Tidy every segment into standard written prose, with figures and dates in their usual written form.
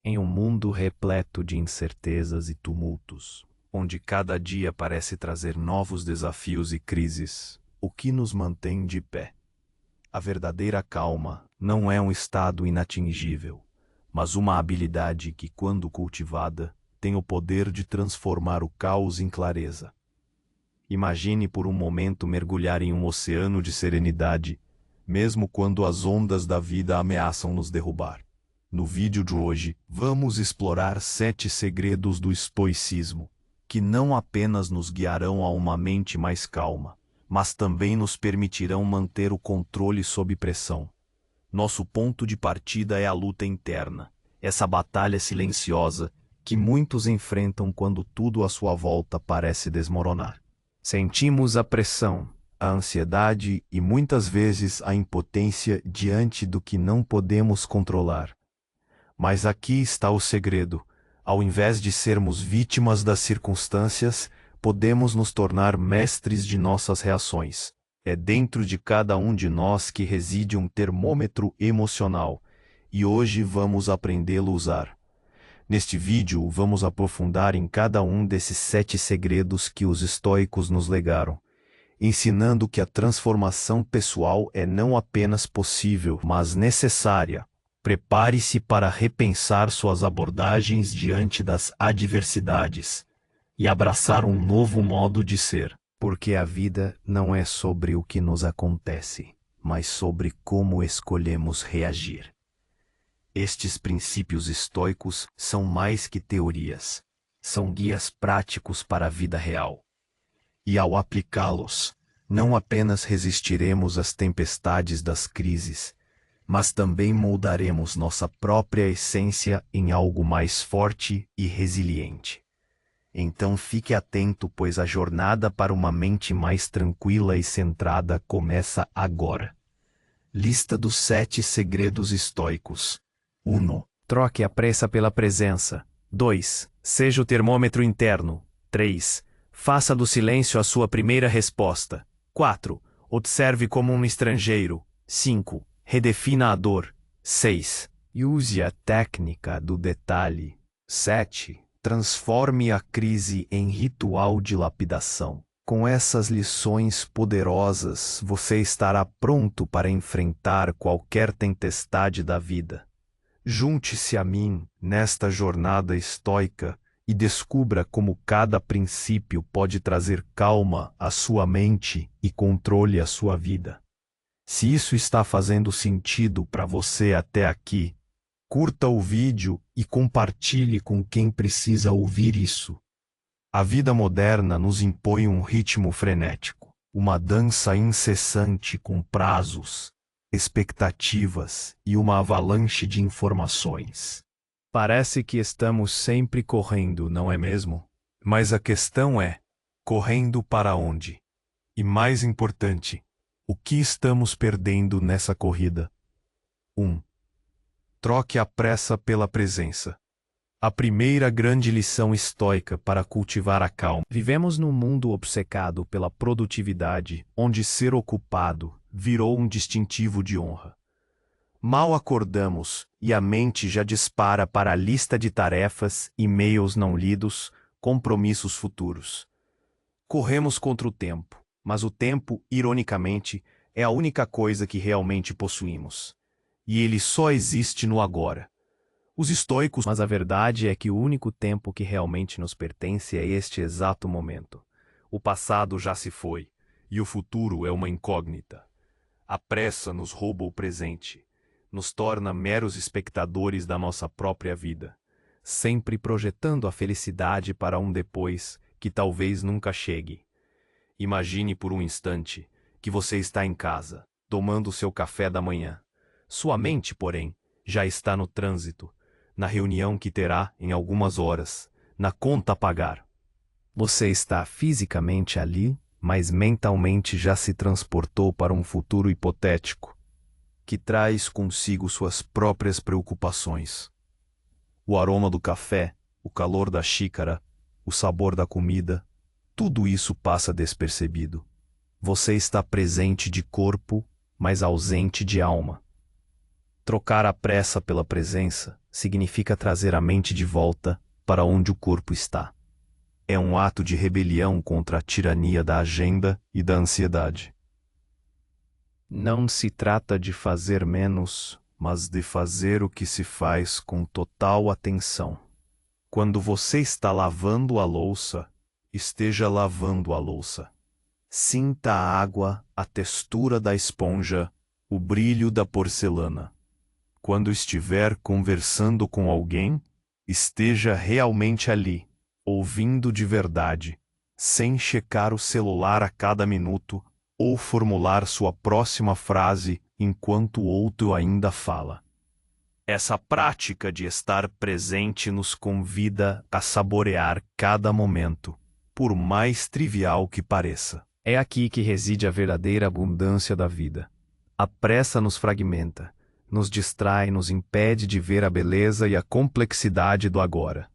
Em um mundo repleto de incertezas e tumultos, onde cada dia parece trazer novos desafios e crises, o que nos mantém de pé? A verdadeira calma não é um estado inatingível, mas uma habilidade que, quando cultivada, tem o poder de transformar o caos em clareza. Imagine por um momento mergulhar em um oceano de serenidade, mesmo quando as ondas da vida ameaçam nos derrubar. No vídeo de hoje, vamos explorar 7 segredos do estoicismo, que não apenas nos guiarão a uma mente mais calma, mas também nos permitirão manter o controle sob pressão. Nosso ponto de partida é a luta interna, essa batalha silenciosa que muitos enfrentam quando tudo à sua volta parece desmoronar. Sentimos a pressão, a ansiedade e muitas vezes a impotência diante do que não podemos controlar. Mas aqui está o segredo: ao invés de sermos vítimas das circunstâncias, podemos nos tornar mestres de nossas reações. É dentro de cada um de nós que reside um termômetro emocional, e hoje vamos aprendê-lo a usar. Neste vídeo, vamos aprofundar em cada um desses 7 segredos que os estoicos nos legaram, ensinando que a transformação pessoal é não apenas possível, mas necessária. Prepare-se para repensar suas abordagens diante das adversidades e abraçar um novo modo de ser. Porque a vida não é sobre o que nos acontece, mas sobre como escolhemos reagir. Estes princípios estoicos são mais que teorias, são guias práticos para a vida real. E ao aplicá-los, não apenas resistiremos às tempestades das crises, mas também moldaremos nossa própria essência em algo mais forte e resiliente. Então fique atento, pois a jornada para uma mente mais tranquila e centrada começa agora. Lista dos 7 segredos estoicos. 1. Troque a pressa pela presença. 2. Seja o termômetro interno. 3. Faça do silêncio a sua primeira resposta. 4. Observe como um estrangeiro. 5. Redefina a dor. 6. Use a técnica do detalhe. 7. Transforme a crise em ritual de lapidação. Com essas lições poderosas, você estará pronto para enfrentar qualquer tempestade da vida. Junte-se a mim nesta jornada estoica e descubra como cada princípio pode trazer calma à sua mente e controle à sua vida. Se isso está fazendo sentido para você até aqui, curta o vídeo e compartilhe com quem precisa ouvir isso. A vida moderna nos impõe um ritmo frenético, uma dança incessante com prazos, expectativas e uma avalanche de informações. Parece que estamos sempre correndo, não é mesmo? Mas a questão é: correndo para onde? E mais importante, o que estamos perdendo nessa corrida? 1. Troque a pressa pela presença. A primeira grande lição estoica para cultivar a calma. Vivemos num mundo obcecado pela produtividade, onde ser ocupado virou um distintivo de honra. Mal acordamos e a mente já dispara para a lista de tarefas, e-mails não lidos, compromissos futuros. Corremos contra o tempo, mas o tempo, ironicamente, é a única coisa que realmente possuímos. E ele só existe no agora. Os estoicos, mas a verdade é que o único tempo que realmente nos pertence é este exato momento. O passado já se foi, e o futuro é uma incógnita. A pressa nos rouba o presente, nos torna meros espectadores da nossa própria vida, sempre projetando a felicidade para um depois que talvez nunca chegue. Imagine por um instante que você está em casa, tomando seu café da manhã. Sua mente, porém, já está no trânsito, na reunião que terá em algumas horas, na conta a pagar. Você está fisicamente ali, mas mentalmente já se transportou para um futuro hipotético, que traz consigo suas próprias preocupações. O aroma do café, o calor da xícara, o sabor da comida, tudo isso passa despercebido. Você está presente de corpo, mas ausente de alma. Trocar a pressa pela presença significa trazer a mente de volta para onde o corpo está. É um ato de rebelião contra a tirania da agenda e da ansiedade. Não se trata de fazer menos, mas de fazer o que se faz com total atenção. Quando você está lavando a louça, esteja lavando a louça. Sinta a água, a textura da esponja, o brilho da porcelana. Quando estiver conversando com alguém, esteja realmente ali, ouvindo de verdade, sem checar o celular a cada minuto ou formular sua próxima frase enquanto o outro ainda fala. Essa prática de estar presente nos convida a saborear cada momento, por mais trivial que pareça. É aqui que reside a verdadeira abundância da vida. A pressa nos fragmenta, nos distrai, nos impede de ver a beleza e a complexidade do agora.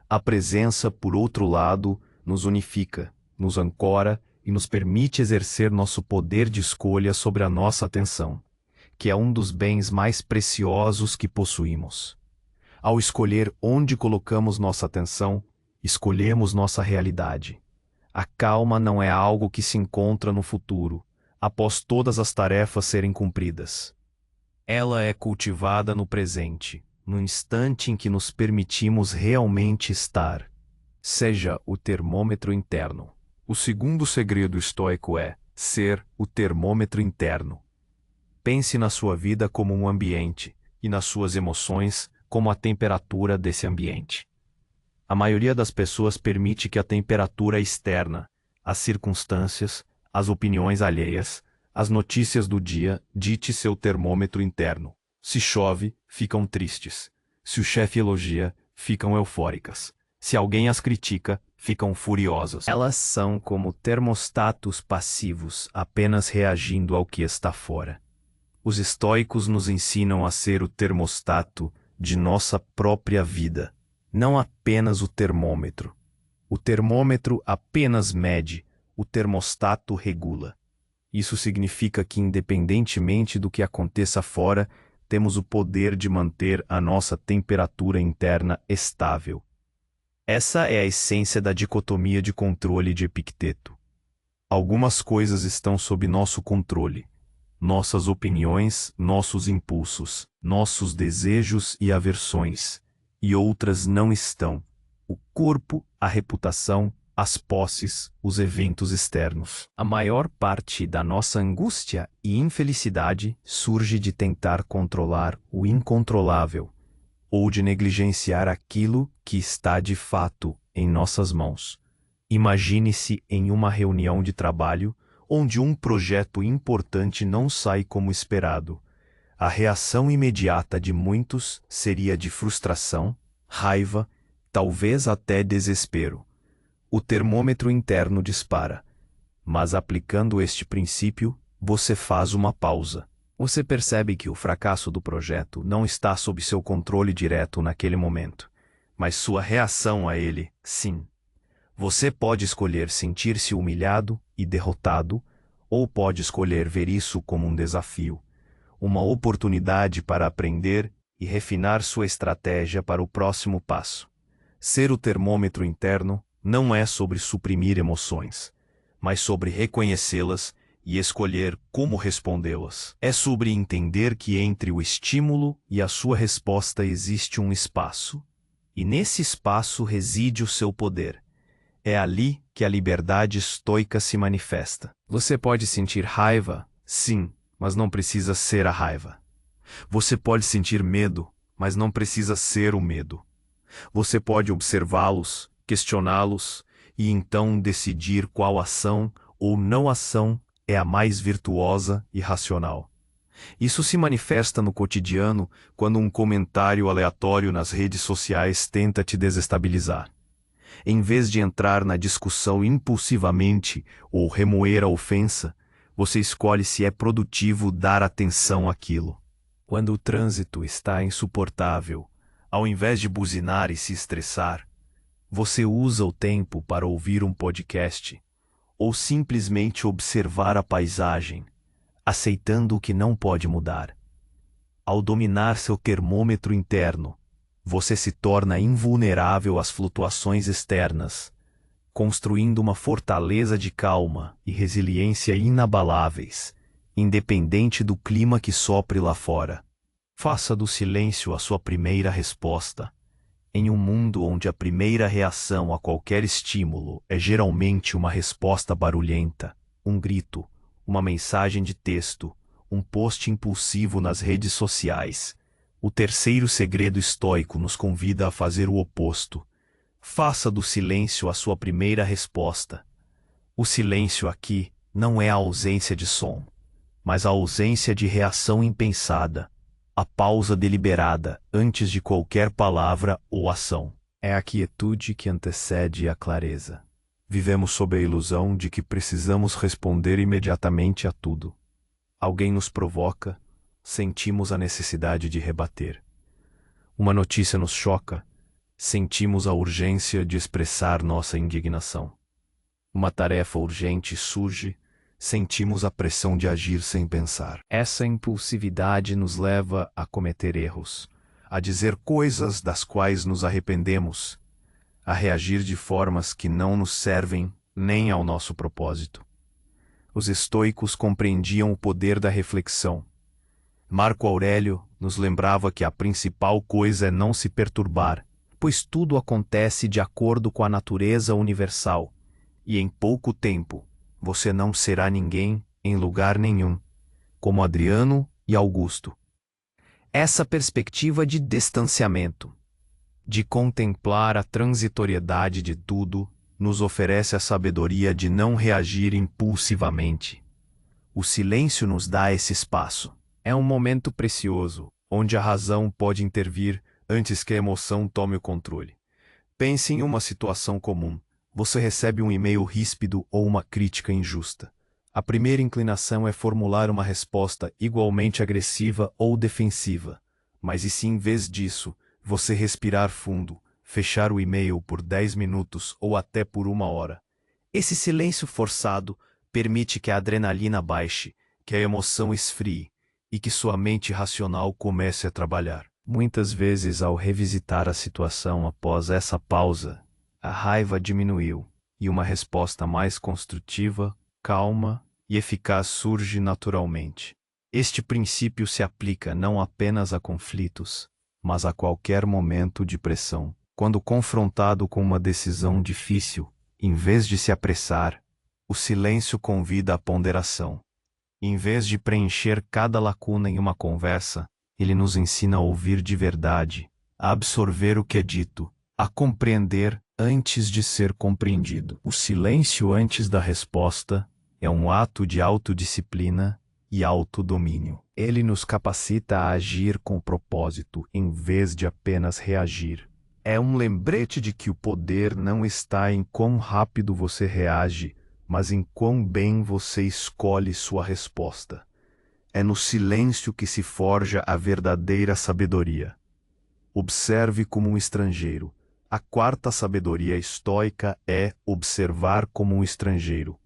A presença, por outro lado, nos unifica, nos ancora e nos permite exercer nosso poder de escolha sobre a nossa atenção, que é um dos bens mais preciosos que possuímos. Ao escolher onde colocamos nossa atenção, escolhemos nossa realidade. A calma não é algo que se encontra no futuro, após todas as tarefas serem cumpridas. Ela é cultivada no presente, no instante em que nos permitimos realmente estar. Seja o termômetro interno. O segundo segredo estoico é ser o termômetro interno. Pense na sua vida como um ambiente e nas suas emoções como a temperatura desse ambiente. A maioria das pessoas permite que a temperatura externa, as circunstâncias, as opiniões alheias, as notícias do dia dite seu termômetro interno. Se chove, ficam tristes. Se o chefe elogia, ficam eufóricas. Se alguém as critica, ficam furiosas. Elas são como termostatos passivos, apenas reagindo ao que está fora. Os estoicos nos ensinam a ser o termostato de nossa própria vida, não apenas o termômetro. O termômetro apenas mede, o termostato regula. Isso significa que, independentemente do que aconteça fora, temos o poder de manter a nossa temperatura interna estável. Essa é a essência da dicotomia de controle de Epicteto. Algumas coisas estão sob nosso controle. Nossas opiniões, nossos impulsos, nossos desejos e aversões. E outras não estão. O corpo, a reputação, as posses, os eventos externos. A maior parte da nossa angústia e infelicidade surge de tentar controlar o incontrolável, ou de negligenciar aquilo que está de fato em nossas mãos. Imagine-se em uma reunião de trabalho onde um projeto importante não sai como esperado. A reação imediata de muitos seria de frustração, raiva, talvez até desespero. O termômetro interno dispara. Mas aplicando este princípio, você faz uma pausa. Você percebe que o fracasso do projeto não está sob seu controle direto naquele momento, mas sua reação a ele, sim. Você pode escolher sentir-se humilhado e derrotado, ou pode escolher ver isso como um desafio, uma oportunidade para aprender e refinar sua estratégia para o próximo passo. Ser o termômetro interno não é sobre suprimir emoções, mas sobre reconhecê-las e escolher como respondê-las. É sobre entender que entre o estímulo e a sua resposta existe um espaço, e nesse espaço reside o seu poder. É ali que a liberdade estoica se manifesta. Você pode sentir raiva, sim, mas não precisa ser a raiva. Você pode sentir medo, mas não precisa ser o medo. Você pode observá-los, questioná-los, e então decidir qual ação ou não ação é a mais virtuosa e racional. Isso se manifesta no cotidiano quando um comentário aleatório nas redes sociais tenta te desestabilizar. Em vez de entrar na discussão impulsivamente ou remoer a ofensa, você escolhe se é produtivo dar atenção àquilo. Quando o trânsito está insuportável, ao invés de buzinar e se estressar, você usa o tempo para ouvir um podcast ou simplesmente observar a paisagem, aceitando o que não pode mudar. Ao dominar seu termômetro interno, você se torna invulnerável às flutuações externas, construindo uma fortaleza de calma e resiliência inabaláveis, independente do clima que sopre lá fora. Faça do silêncio a sua primeira resposta. Em um mundo onde a primeira reação a qualquer estímulo é geralmente uma resposta barulhenta, um grito, uma mensagem de texto, um post impulsivo nas redes sociais, o terceiro segredo estoico nos convida a fazer o oposto. Faça do silêncio a sua primeira resposta. O silêncio aqui não é a ausência de som, mas a ausência de reação impensada, a pausa deliberada antes de qualquer palavra ou ação. É a quietude que antecede a clareza. Vivemos sob a ilusão de que precisamos responder imediatamente a tudo. Alguém nos provoca, sentimos a necessidade de rebater. Uma notícia nos choca, sentimos a urgência de expressar nossa indignação. Uma tarefa urgente surge, sentimos a pressão de agir sem pensar. Essa impulsividade nos leva a cometer erros, a dizer coisas das quais nos arrependemos, a reagir de formas que não nos servem nem ao nosso propósito. Os estoicos compreendiam o poder da reflexão. Marco Aurélio nos lembrava que a principal coisa é não se perturbar, pois tudo acontece de acordo com a natureza universal, e em pouco tempo você não será ninguém em lugar nenhum, como Adriano e Augusto. Essa perspectiva de distanciamento, de contemplar a transitoriedade de tudo, nos oferece a sabedoria de não reagir impulsivamente. O silêncio nos dá esse espaço. É um momento precioso, onde a razão pode intervir antes que a emoção tome o controle. Pense em uma situação comum. Você recebe um e-mail ríspido ou uma crítica injusta. A primeira inclinação é formular uma resposta igualmente agressiva ou defensiva. Mas e se em vez disso, você respirar fundo, fechar o e-mail por 10 minutos ou até por 1 hora? Esse silêncio forçado permite que a adrenalina baixe, que a emoção esfrie e que sua mente racional comece a trabalhar. Muitas vezes, ao revisitar a situação após essa pausa, a raiva diminuiu e uma resposta mais construtiva, calma e eficaz surge naturalmente. Este princípio se aplica não apenas a conflitos, mas a qualquer momento de pressão. Quando confrontado com uma decisão difícil, em vez de se apressar, o silêncio convida à ponderação. Em vez de preencher cada lacuna em uma conversa, ele nos ensina a ouvir de verdade, a absorver o que é dito, a compreender antes de ser compreendido. O silêncio antes da resposta é um ato de autodisciplina e autodomínio. Ele nos capacita a agir com propósito em vez de apenas reagir. É um lembrete de que o poder não está em quão rápido você reage, mas em quão bem você escolhe sua resposta. É no silêncio que se forja a verdadeira sabedoria. Observe como um estrangeiro. A quarta sabedoria estoica é observar como um estrangeiro.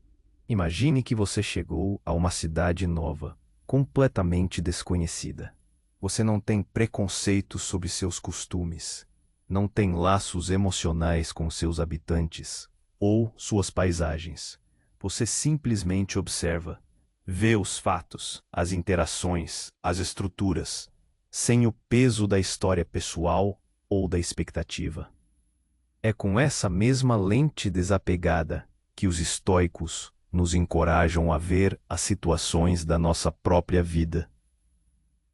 Imagine que você chegou a uma cidade nova, completamente desconhecida. Você não tem preconceitos sobre seus costumes, não tem laços emocionais com seus habitantes ou suas paisagens. Você simplesmente observa, vê os fatos, as interações, as estruturas, sem o peso da história pessoal ou da expectativa. É com essa mesma lente desapegada que os estoicos nos encorajam a ver as situações da nossa própria vida.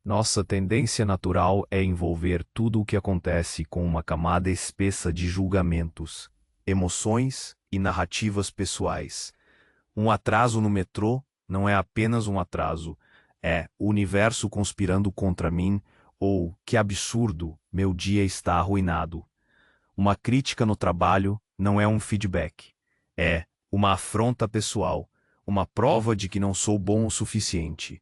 Nossa tendência natural é envolver tudo o que acontece com uma camada espessa de julgamentos, emoções e narrativas pessoais. Um atraso no metrô não é apenas um atraso, é o universo conspirando contra mim, ou que absurdo, meu dia está arruinado. Uma crítica no trabalho não é um feedback, é uma afronta pessoal, uma prova de que não sou bom o suficiente.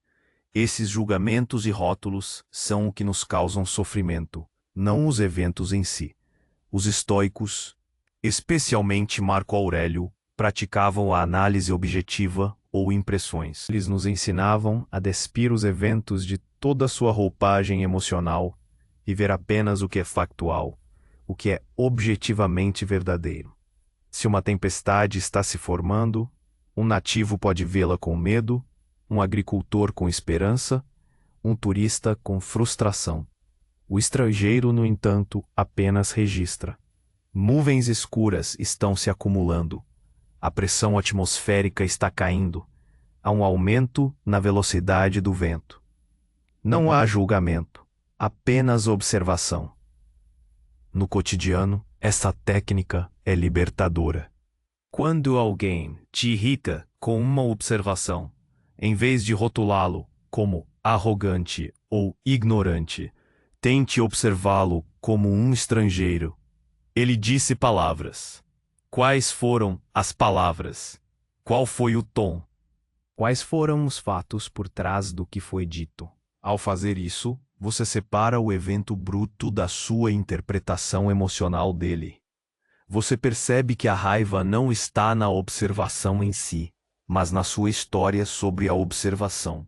Esses julgamentos e rótulos são o que nos causam sofrimento, não os eventos em si. Os estoicos, especialmente Marco Aurélio, praticavam a análise objetiva ou impressões. Eles nos ensinavam a despir os eventos de toda sua roupagem emocional e ver apenas o que é factual, o que é objetivamente verdadeiro. Se uma tempestade está se formando, um nativo pode vê-la com medo, um agricultor com esperança, um turista com frustração. O estrangeiro, no entanto, apenas registra. Nuvens escuras estão se acumulando. A pressão atmosférica está caindo. Há um aumento na velocidade do vento. Não há julgamento, apenas observação. No cotidiano, essa técnica é libertadora. Quando alguém te irrita com uma observação, em vez de rotulá-lo como arrogante ou ignorante, tente observá-lo como um estrangeiro. Ele disse palavras. Quais foram as palavras? Qual foi o tom? Quais foram os fatos por trás do que foi dito? Ao fazer isso, você separa o evento bruto da sua interpretação emocional dele. Você percebe que a raiva não está na observação em si, mas na sua história sobre a observação.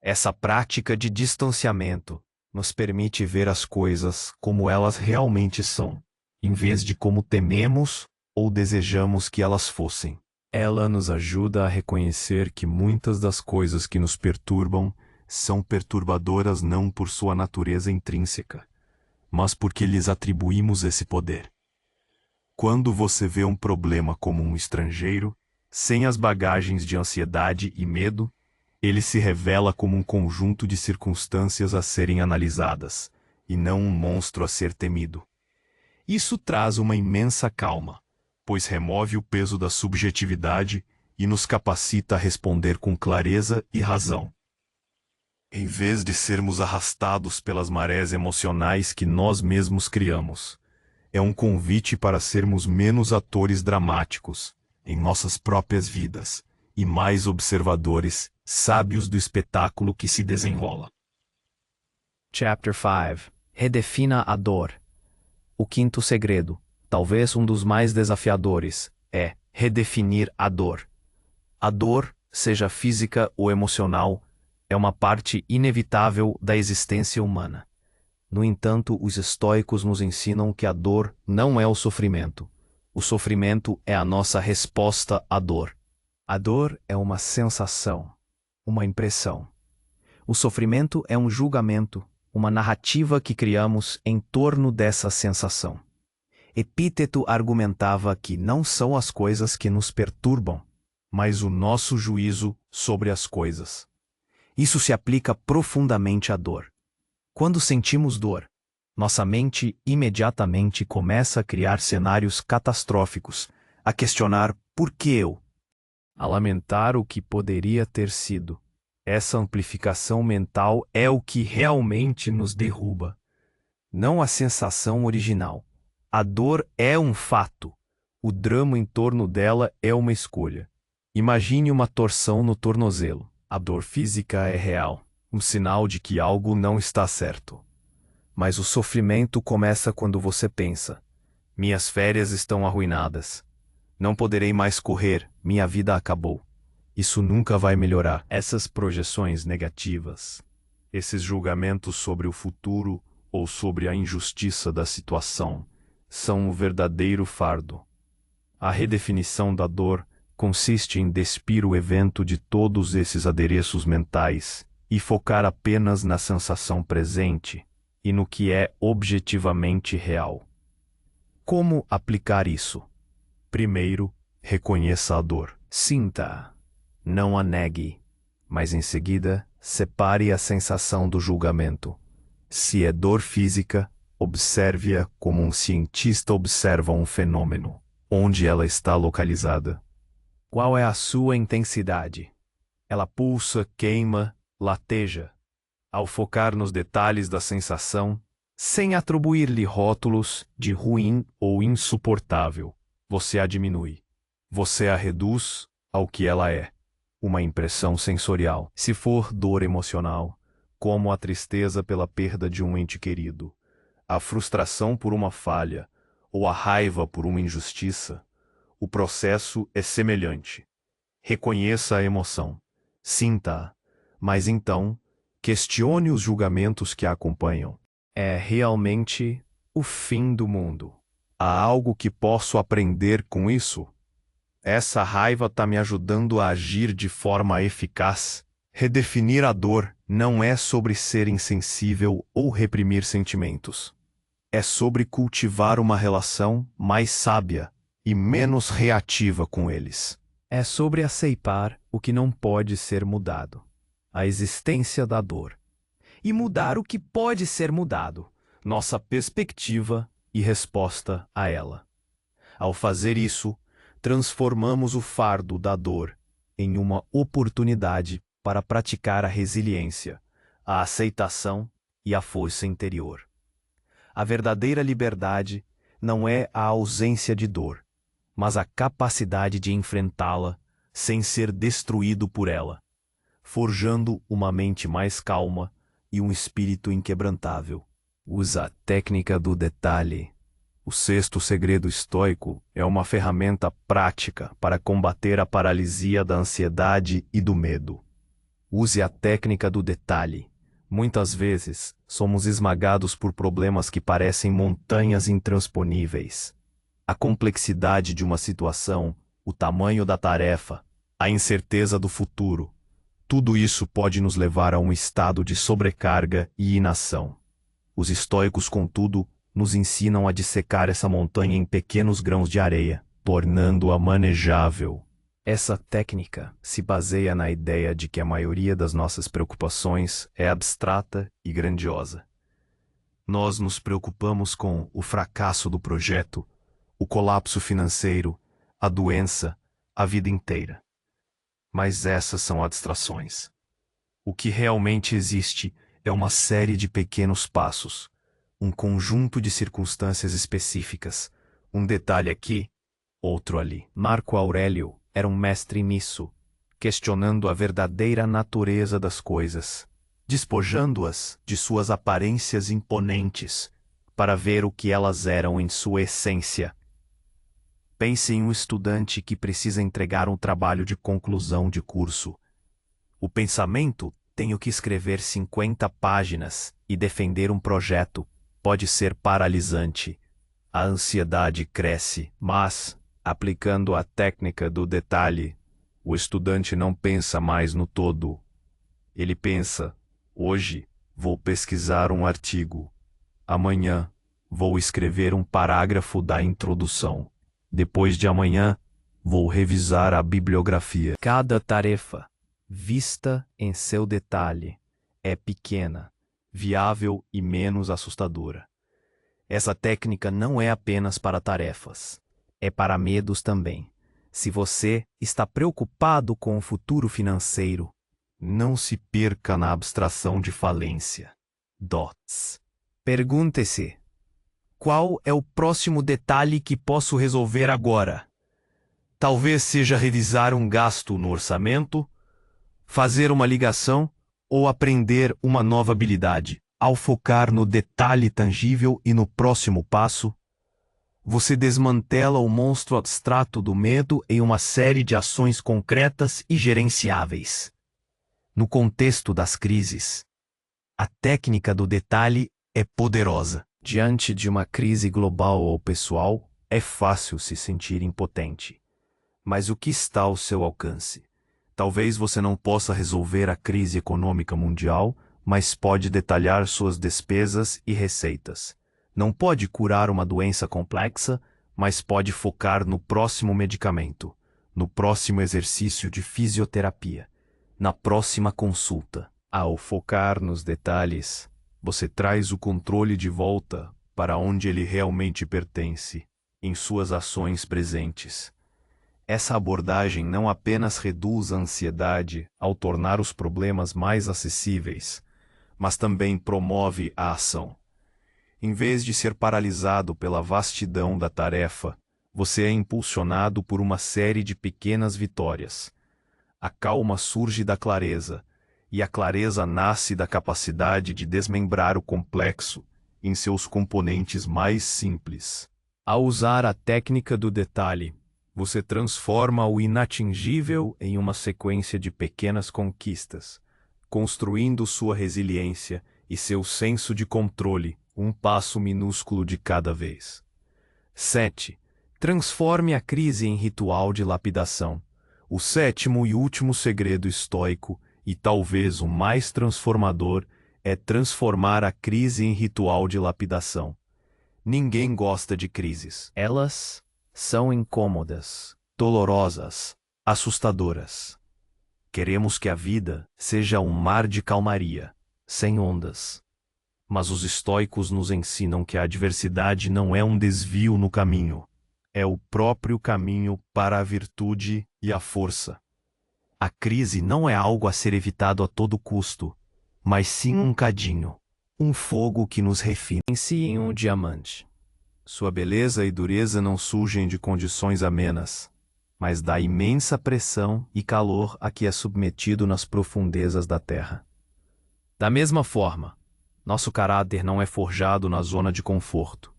Essa prática de distanciamento nos permite ver as coisas como elas realmente são, em vez de como tememos ou desejamos que elas fossem. Ela nos ajuda a reconhecer que muitas das coisas que nos perturbam são perturbadoras não por sua natureza intrínseca, mas porque lhes atribuímos esse poder. Quando você vê um problema como um estrangeiro, sem as bagagens de ansiedade e medo, ele se revela como um conjunto de circunstâncias a serem analisadas, e não um monstro a ser temido. Isso traz uma imensa calma, pois remove o peso da subjetividade e nos capacita a responder com clareza e razão. Em vez de sermos arrastados pelas marés emocionais que nós mesmos criamos, é um convite para sermos menos atores dramáticos em nossas próprias vidas e mais observadores, sábios do espetáculo que se desenrola. Chapter 5. Redefina a dor. O quinto segredo, talvez um dos mais desafiadores, é redefinir a dor. A dor, seja física ou emocional, é uma parte inevitável da existência humana. No entanto, os estoicos nos ensinam que a dor não é o sofrimento. O sofrimento é a nossa resposta à dor. A dor é uma sensação, uma impressão. O sofrimento é um julgamento, uma narrativa que criamos em torno dessa sensação. Epíteto argumentava que não são as coisas que nos perturbam, mas o nosso juízo sobre as coisas. Isso se aplica profundamente à dor. Quando sentimos dor, nossa mente imediatamente começa a criar cenários catastróficos, a questionar por que eu, a lamentar o que poderia ter sido. Essa amplificação mental é o que realmente nos derruba. Não a sensação original. A dor é um fato. O drama em torno dela é uma escolha. Imagine uma torção no tornozelo. A dor física é real, um sinal de que algo não está certo. Mas o sofrimento começa quando você pensa: minhas férias estão arruinadas. Não poderei mais correr, minha vida acabou. Isso nunca vai melhorar. Essas projeções negativas, esses julgamentos sobre o futuro ou sobre a injustiça da situação, são o verdadeiro fardo. A redefinição da dor consiste em despir o evento de todos esses adereços mentais e focar apenas na sensação presente e no que é objetivamente real. Como aplicar isso? Primeiro, reconheça a dor. Sinta-a. Não a negue, mas em seguida, separe a sensação do julgamento. Se é dor física, observe-a como um cientista observa um fenômeno. Onde ela está localizada? Qual é a sua intensidade? Ela pulsa, queima, lateja. Ao focar nos detalhes da sensação, sem atribuir-lhe rótulos de ruim ou insuportável, você a diminui. Você a reduz ao que ela é, uma impressão sensorial. Se for dor emocional, como a tristeza pela perda de um ente querido, a frustração por uma falha ou a raiva por uma injustiça, o processo é semelhante. Reconheça a emoção, sinta-a, mas então, Questione os julgamentos que a acompanham. É realmente o fim do mundo. Há algo que posso aprender com isso? Essa raiva está me ajudando a agir de forma eficaz. Redefinir a dor não é sobre ser insensível ou reprimir sentimentos. É sobre cultivar uma relação mais sábia e menos reativa com eles. É sobre aceitar o que não pode ser mudado, a existência da dor, e mudar o que pode ser mudado, nossa perspectiva e resposta a ela. Ao fazer isso, transformamos o fardo da dor em uma oportunidade para praticar a resiliência, a aceitação e a força interior. A verdadeira liberdade não é a ausência de dor, mas a capacidade de enfrentá-la sem ser destruído por ela, forjando uma mente mais calma e um espírito inquebrantável. Usa a técnica do detalhe. O sexto segredo estoico é uma ferramenta prática para combater a paralisia da ansiedade e do medo. Use a técnica do detalhe. Muitas vezes, somos esmagados por problemas que parecem montanhas intransponíveis. A complexidade de uma situação, o tamanho da tarefa, a incerteza do futuro, tudo isso pode nos levar a um estado de sobrecarga e inação. Os estoicos, contudo, nos ensinam a dissecar essa montanha em pequenos grãos de areia, tornando-a manejável. Essa técnica se baseia na ideia de que a maioria das nossas preocupações é abstrata e grandiosa. Nós nos preocupamos com o fracasso do projeto, o colapso financeiro, a doença, a vida inteira. Mas essas são abstrações. O que realmente existe é uma série de pequenos passos, um conjunto de circunstâncias específicas, um detalhe aqui, outro ali. Marco Aurélio era um mestre nisso, questionando a verdadeira natureza das coisas, despojando-as de suas aparências imponentes, para ver o que elas eram em sua essência. Pense em um estudante que precisa entregar um trabalho de conclusão de curso. O pensamento, tenho que escrever 50 páginas e defender um projeto, pode ser paralisante. A ansiedade cresce, mas, aplicando a técnica do detalhe, o estudante não pensa mais no todo. Ele pensa: hoje vou pesquisar um artigo. Amanhã vou escrever um parágrafo da introdução. Depois de amanhã, vou revisar a bibliografia. Cada tarefa, vista em seu detalhe, é pequena, viável e menos assustadora. Essa técnica não é apenas para tarefas, é para medos também. Se você está preocupado com o futuro financeiro, não se perca na abstração de falência. Dots. Pergunte-se: qual é o próximo detalhe que posso resolver agora? Talvez seja revisar um gasto no orçamento, fazer uma ligação ou aprender uma nova habilidade. Ao focar no detalhe tangível e no próximo passo, você desmantela o monstro abstrato do medo em uma série de ações concretas e gerenciáveis. No contexto das crises, a técnica do detalhe é poderosa. Diante de uma crise global ou pessoal, é fácil se sentir impotente. Mas o que está ao seu alcance? Talvez você não possa resolver a crise econômica mundial, mas pode detalhar suas despesas e receitas. Não pode curar uma doença complexa, mas pode focar no próximo medicamento, no próximo exercício de fisioterapia, na próxima consulta. Ao focar nos detalhes, você traz o controle de volta para onde ele realmente pertence, em suas ações presentes. Essa abordagem não apenas reduz a ansiedade ao tornar os problemas mais acessíveis, mas também promove a ação. Em vez de ser paralisado pela vastidão da tarefa, você é impulsionado por uma série de pequenas vitórias. A calma surge da clareza, e a clareza nasce da capacidade de desmembrar o complexo em seus componentes mais simples. Ao usar a técnica do detalhe, você transforma o inatingível em uma sequência de pequenas conquistas, construindo sua resiliência e seu senso de controle, um passo minúsculo de cada vez. 7. Transforme a crise em ritual de lapidação. O sétimo e último segredo estoico, e talvez o mais transformador, é transformar a crise em ritual de lapidação. Ninguém gosta de crises. Elas são incômodas, dolorosas, assustadoras. Queremos que a vida seja um mar de calmaria, sem ondas. Mas os estoicos nos ensinam que a adversidade não é um desvio no caminho. É o próprio caminho para a virtude e a força. A crise não é algo a ser evitado a todo custo, mas sim um cadinho, um fogo que nos refina em um diamante. Sua beleza e dureza não surgem de condições amenas, mas da imensa pressão e calor a que é submetido nas profundezas da terra. Da mesma forma, nosso caráter não é forjado na zona de conforto,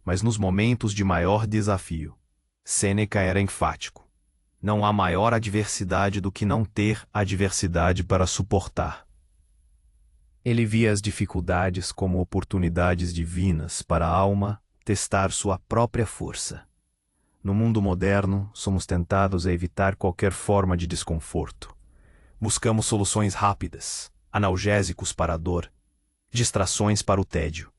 mas nos momentos de maior desafio. Sêneca era enfático. Não há maior adversidade do que não ter adversidade para suportar. Ele via as dificuldades como oportunidades divinas para a alma testar sua própria força. No mundo moderno, somos tentados a evitar qualquer forma de desconforto. Buscamos soluções rápidas, analgésicos para a dor, distrações para o tédio.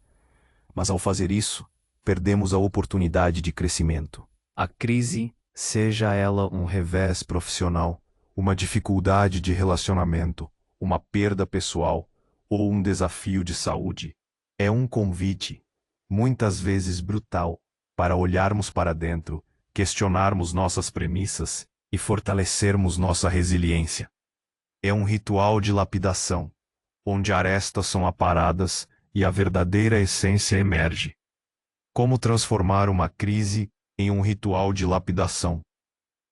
Mas ao fazer isso, perdemos a oportunidade de crescimento. A crise, seja ela um revés profissional, uma dificuldade de relacionamento, uma perda pessoal ou um desafio de saúde, é um convite, muitas vezes brutal, para olharmos para dentro, questionarmos nossas premissas e fortalecermos nossa resiliência. É um ritual de lapidação, onde arestas são aparadas e a verdadeira essência emerge. Como transformar uma crise em um ritual de lapidação?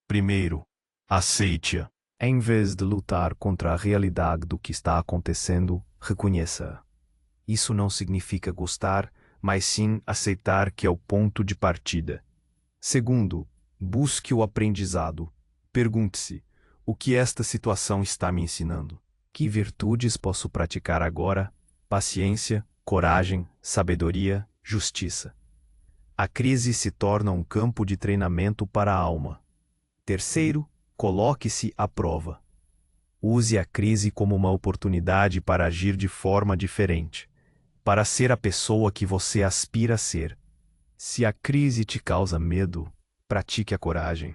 Primeiro, aceite-a. Em vez de lutar contra a realidade do que está acontecendo, reconheça-a. Isso não significa gostar, mas sim aceitar que é o ponto de partida. Segundo, busque o aprendizado. Pergunte-se: o que esta situação está me ensinando? Que virtudes posso praticar agora? Paciência, coragem, sabedoria, justiça. A crise se torna um campo de treinamento para a alma. Terceiro, coloque-se à prova. Use a crise como uma oportunidade para agir de forma diferente, para ser a pessoa que você aspira a ser. Se a crise te causa medo, pratique a coragem.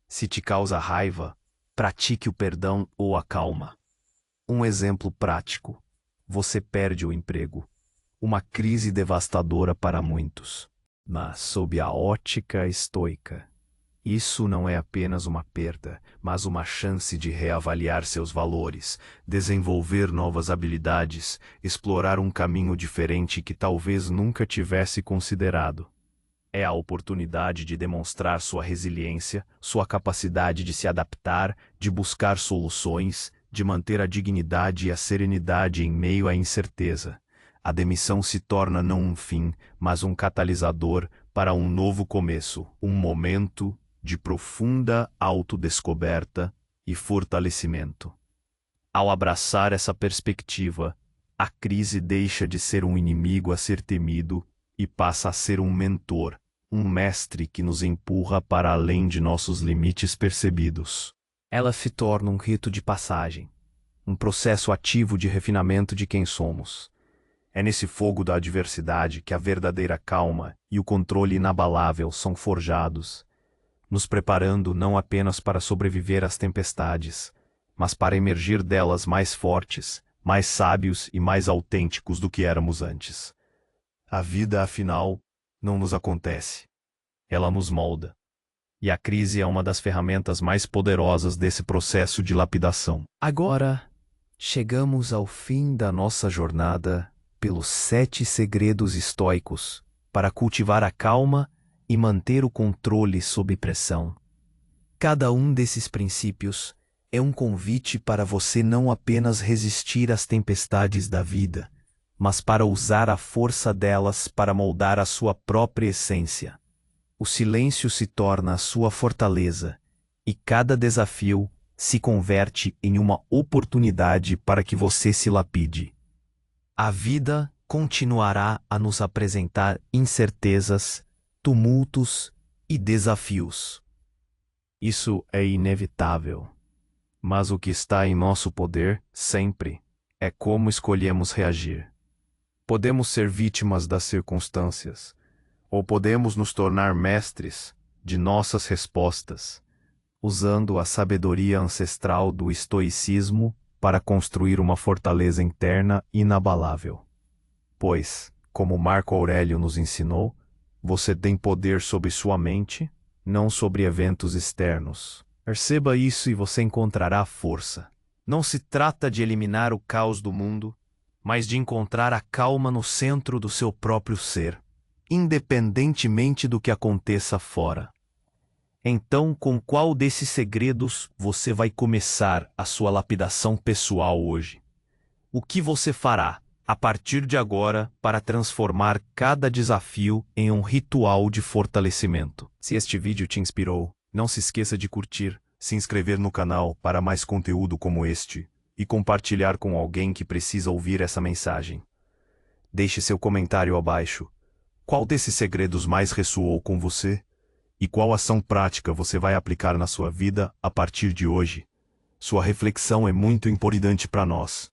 Se te causa raiva, pratique o perdão ou a calma. Um exemplo prático: você perde o emprego. Uma crise devastadora para muitos. Mas, sob a ótica estoica, isso não é apenas uma perda, mas uma chance de reavaliar seus valores, desenvolver novas habilidades, explorar um caminho diferente que talvez nunca tivesse considerado. É a oportunidade de demonstrar sua resiliência, sua capacidade de se adaptar, de buscar soluções, de manter a dignidade e a serenidade em meio à incerteza. A demissão se torna não um fim, mas um catalisador para um novo começo, um momento de profunda autodescoberta e fortalecimento. Ao abraçar essa perspectiva, a crise deixa de ser um inimigo a ser temido e passa a ser um mentor, um mestre que nos empurra para além de nossos limites percebidos. Ela se torna um rito de passagem, um processo ativo de refinamento de quem somos. É nesse fogo da adversidade que a verdadeira calma e o controle inabalável são forjados, nos preparando não apenas para sobreviver às tempestades, mas para emergir delas mais fortes, mais sábios e mais autênticos do que éramos antes. A vida, afinal, não nos acontece. Ela nos molda. E a crise é uma das ferramentas mais poderosas desse processo de lapidação. Agora, chegamos ao fim da nossa jornada pelos 7 segredos estoicos para cultivar a calma e manter o controle sob pressão. Cada um desses princípios é um convite para você não apenas resistir às tempestades da vida, mas para usar a força delas para moldar a sua própria essência. O silêncio se torna a sua fortaleza, e cada desafio se converte em uma oportunidade para que você se lapide. A vida continuará a nos apresentar incertezas, tumultos e desafios. Isso é inevitável. Mas o que está em nosso poder, sempre, é como escolhemos reagir. Podemos ser vítimas das circunstâncias, ou podemos nos tornar mestres de nossas respostas, usando a sabedoria ancestral do estoicismo para construir uma fortaleza interna inabalável. Pois, como Marco Aurélio nos ensinou, você tem poder sobre sua mente, não sobre eventos externos. Perceba isso e você encontrará força. Não se trata de eliminar o caos do mundo, mas de encontrar a calma no centro do seu próprio ser, independentemente do que aconteça fora. Então, com qual desses segredos você vai começar a sua lapidação pessoal hoje? O que você fará, a partir de agora, para transformar cada desafio em um ritual de fortalecimento? Se este vídeo te inspirou, não se esqueça de curtir, se inscrever no canal para mais conteúdo como este e compartilhar com alguém que precisa ouvir essa mensagem. Deixe seu comentário abaixo. Qual desses segredos mais ressoou com você? E qual ação prática você vai aplicar na sua vida a partir de hoje? Sua reflexão é muito importante para nós.